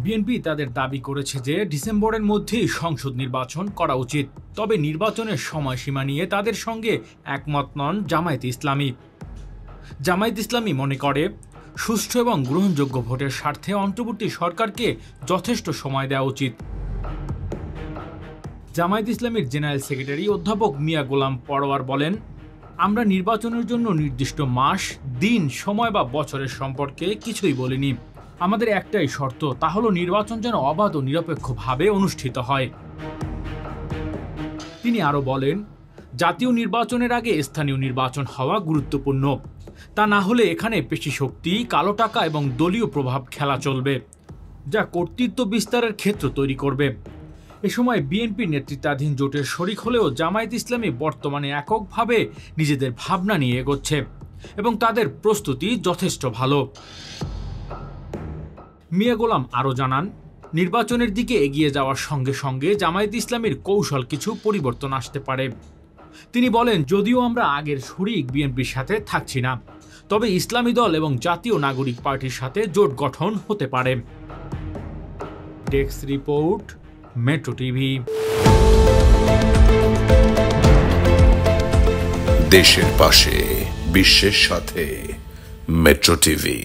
BNP তাদের দাবি করেছে যে ডিসেম্বরের মধ্যেই সংসদ নির্বাচন করা উচিত। তবে নির্বাচনের সময়সীমা নিয়ে তাদের সঙ্গে একমত নন জামায়াতে ইসলামী। জামায়াতে ইসলামী মনে করে, সুষ্ঠু এবং গ্রহণযোগ্য ভোটের স্বার্থে অন্তর্বর্তী সরকারকে যথেষ্ট সময় দেওয়া উচিত। জামায়াতে ইসলামীর জেনারেল সেক্রেটারি অধ্যাপক মিয়া গোলাম পরোয়ার বলেন, আমরা নির্বাচনের জন্য নির্দিষ্ট মাস, দিন, সময় বা বছরের সম্পর্কে কিছুই বলিনি। আমাদের একটাই শর্ত, তা হলো নির্বাচন যেন অবাধ ও নিরপেক্ষভাবে অনুষ্ঠিত হয়। তিনি আরও বলেন, জাতীয় নির্বাচনের আগে স্থানীয় নির্বাচন হওয়া গুরুত্বপূর্ণ। তা না হলে এখানে পেশি শক্তি, কালো টাকা এবং দলীয় প্রভাব খেলা চলবে, যা কর্তৃত্ব বিস্তারের ক্ষেত্র তৈরি করবে। এ সময় বিএনপি নেতৃত্বাধীন জোটের শরিক হলেও জামায়াতে ইসলামী বর্তমানে এককভাবে নিজেদের ভাবনা নিয়ে এগোচ্ছে এবং তাদের প্রস্তুতি যথেষ্ট ভালো। মিয়া গোলাম আরও জানান, নির্বাচনের দিকে এগিয়ে যাওয়ার সঙ্গে সঙ্গে জামায়াতে ইসলামীর কৌশল কিছু পরিবর্তন আসতে পারে। তিনি বলেন, যদিও আমরা আগের শরিক বিএনপির সাথে থাকছি না, তবে ইসলামী দল এবং জাতীয় নাগরিক পার্টির সাথে জোট গঠন হতে পারে। Desk report, metro TV. দেশের পাশে, বিশ্বের সাথে, মেট্রো টিভি।